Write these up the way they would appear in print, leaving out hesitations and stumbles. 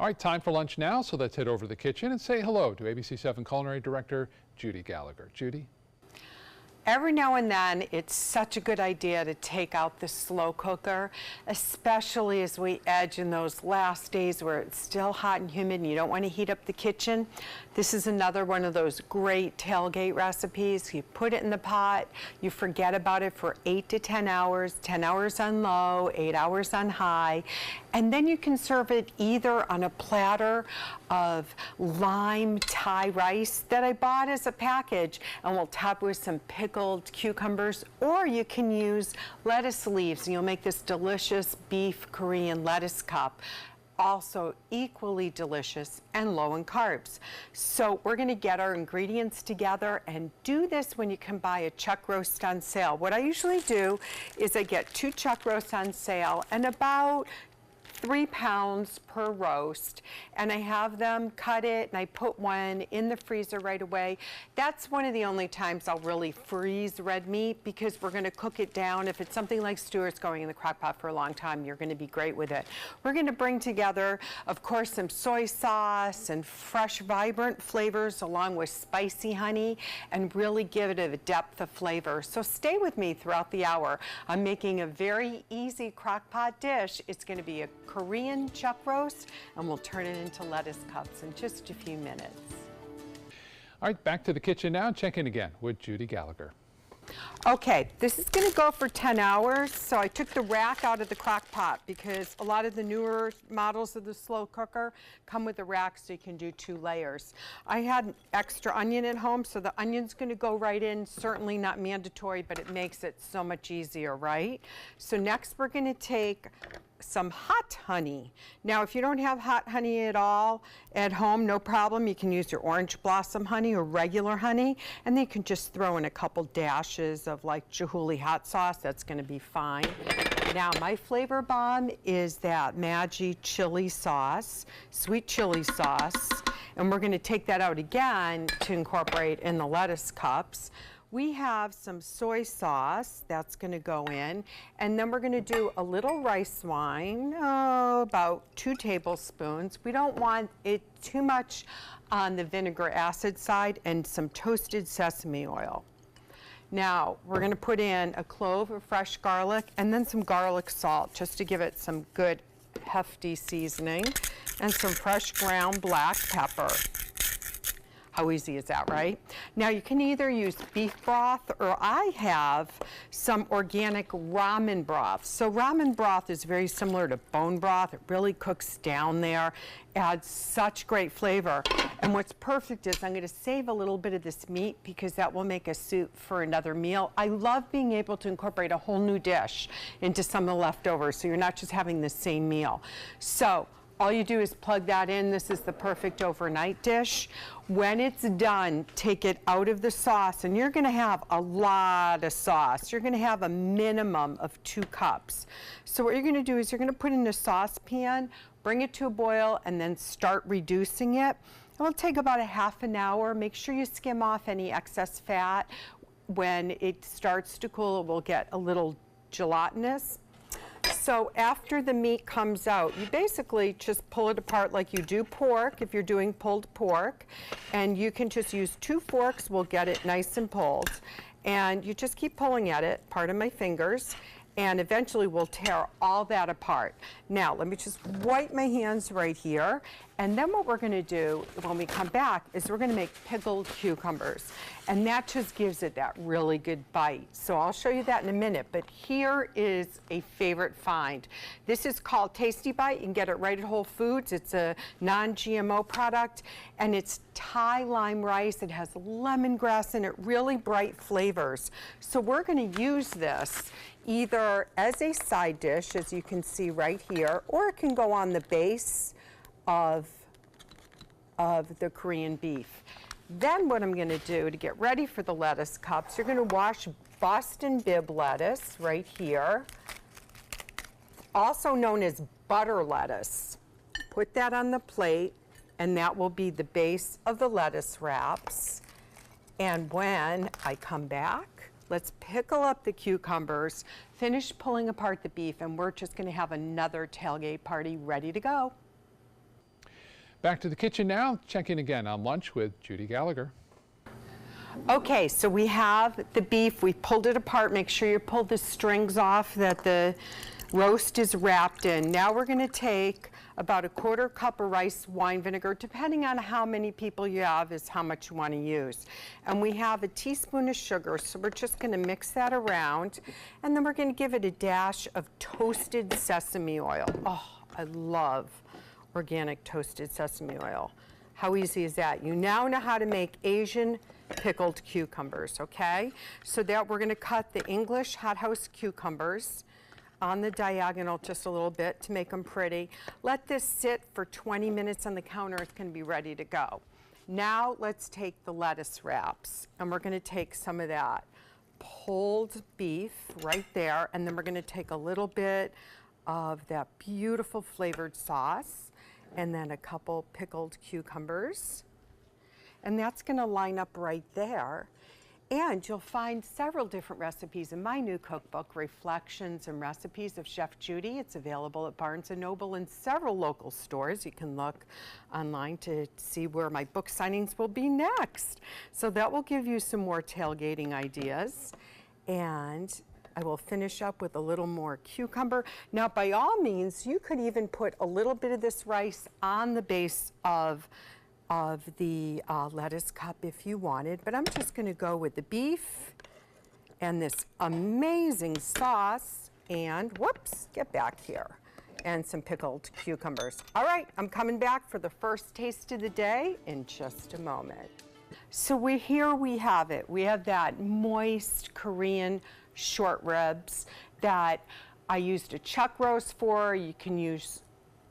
All right, time for lunch now, so let's head over to the kitchen and say hello to ABC7 Culinary Director Judi Gallagher. Judi? Every now and then, it's such a good idea to take out the slow cooker, especially as we edge in those last days where it's still hot and humid and you don't want to heat up the kitchen. This is another one of those great tailgate recipes. You put it in the pot, you forget about it for 8 to 10 hours, 10 hours on low, 8 hours on high, and then you can serve it either on a platter of lime Thai rice that I bought as a package, and we'll top with some pickled cucumbers, or you can use lettuce leaves and you'll make this delicious beef Korean lettuce cup. Also equally delicious and low in carbs. So we're gonna get our ingredients together and do this when you can buy a chuck roast on sale. What I usually do is I get 2 chuck roasts on sale and about 3 pounds per roast, and I have them cut it and I put one in the freezer right away. That's one of the only times I'll really freeze red meat, because we're going to cook it down. If it's something like Stewart's going in the crock pot for a long time, you're going to be great with it. We're going to bring together, of course, some soy sauce and fresh, vibrant flavors along with spicy honey, and really give it a depth of flavor. So stay with me throughout the hour. I'm making a very easy crock pot dish. It's going to be a Korean chuck roast, and we'll turn it into lettuce cups in just a few minutes. All right, back to the kitchen now. Check in again with Judi Gallagher. Okay, this is going to go for 10 hours. So I took the rack out of the crock pot because a lot of the newer models of the slow cooker come with a rack so you can do 2 layers. I had extra onion at home, so the onion's going to go right in. Certainly not mandatory, but it makes it so much easier, right? So next we're going to take some hot honey. Now, if you don't have hot honey at all at home, no problem. You can use your orange blossom honey or regular honey, and then you can just throw in a couple dashes of like Jehuli hot sauce. That's going to be fine. Now, my flavor bomb is that Maggi chili sauce, sweet chili sauce, and we're going to take that out again to incorporate in the lettuce cups. We have some soy sauce that's going to go in, and then we're going to do a little rice wine, about 2 tablespoons. We don't want it too much on the vinegar acid side, and some toasted sesame oil. Now, we're going to put in a clove of fresh garlic and then some garlic salt just to give it some good hefty seasoning, and some fresh ground black pepper. How easy is that, right? Now you can either use beef broth, or I have some organic ramen broth. So ramen broth is very similar to bone broth. It really cooks down there, adds such great flavor. And what's perfect is I'm going to save a little bit of this meat because that will make a soup for another meal. I love being able to incorporate a whole new dish into some of the leftovers, so you're not just having the same meal. So all you do is plug that in. This is the perfect overnight dish. When it's done, take it out of the sauce, and you're gonna have a lot of sauce. You're gonna have a minimum of 2 cups. So what you're gonna do is you're gonna put in a saucepan, bring it to a boil, and then start reducing it. It'll take about a half an hour. Make sure you skim off any excess fat. When it starts to cool, it will get a little gelatinous. So after the meat comes out, you basically just pull it apart like you do pork if you're doing pulled pork, and you can just use 2 forks, we'll get it nice and pulled, and you just keep pulling at it, pardon my fingers, and eventually we'll tear all that apart. Now, let me just wipe my hands right here, and then what we're gonna do when we come back is we're gonna make pickled cucumbers, and that just gives it that really good bite. So I'll show you that in a minute, but here is a favorite find. This is called Tasty Bite. You can get it right at Whole Foods. It's a non-GMO product, and it's Thai lime rice. It has lemongrass in it, really bright flavors. So we're gonna use this either as a side dish, as you can see right here, or it can go on the base of the Korean beef. Then what I'm going to do to get ready for the lettuce cups, you're going to wash Boston Bib lettuce right here, also known as butter lettuce. Put that on the plate, and that will be the base of the lettuce wraps. And when I come back, let's pickle up the cucumbers, finish pulling apart the beef, and we're just going to have another tailgate party ready to go. Back to the kitchen now, checking again on lunch with Judi Gallagher. Okay, so we have the beef. We pulled it apart. Make sure you pull the strings off that the roast is wrapped in. Now we're going to take about a 1/4 cup of rice wine vinegar, depending on how many people you have is how much you want to use. And we have a teaspoon of sugar, so we're just going to mix that around. And then we're going to give it a dash of toasted sesame oil. Oh, I love organic toasted sesame oil. How easy is that? You now know how to make Asian pickled cucumbers, okay? So that we're going to cut the English hothouse cucumbers on the diagonal just a little bit to make them pretty. Let this sit for 20 minutes on the counter. It's going to be ready to go. Now let's take the lettuce wraps, and we're going to take some of that pulled beef right there, and then we're going to take a little bit of that beautiful flavored sauce, and then a couple pickled cucumbers. And that's going to line up right there. And you'll find several different recipes in my new cookbook, Reflections and Recipes of Chef Judi. It's available at Barnes & Noble and several local stores. You can look online to see where my book signings will be next. So that will give you some more tailgating ideas. And I will finish up with a little more cucumber. Now, by all means, you could even put a little bit of this rice on the base of the lettuce cup if you wanted, but I'm just going to go with the beef and this amazing sauce and, whoops, get back here, and some pickled cucumbers. All right, I'm coming back for the first taste of the day in just a moment. So here we have it. We have that moist Korean short ribs that I used a chuck roast for. You can use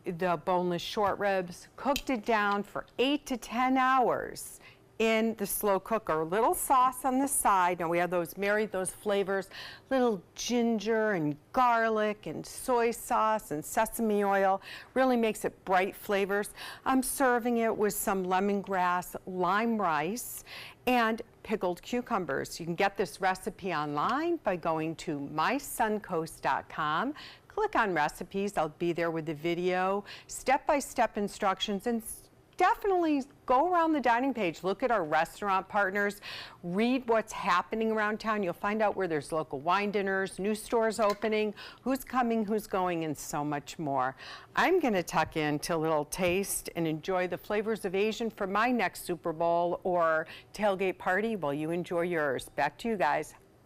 the boneless short ribs, cooked it down for 8 to 10 hours in the slow cooker. A little sauce on the side. Now we have married those flavors, little ginger and garlic and soy sauce and sesame oil. Really makes it bright flavors. I'm serving it with some lemongrass lime rice and pickled cucumbers. You can get this recipe online by going to mysuncoast.com. Click on recipes. I'll be there with the video, step-by-step instructions, and definitely go around the dining page. Look at our restaurant partners. Read what's happening around town. You'll find out where there's local wine dinners, new stores opening, who's coming, who's going, and so much more. I'm going to tuck into a little taste and enjoy the flavors of Asian for my next Super Bowl or tailgate party while you enjoy yours. Back to you guys.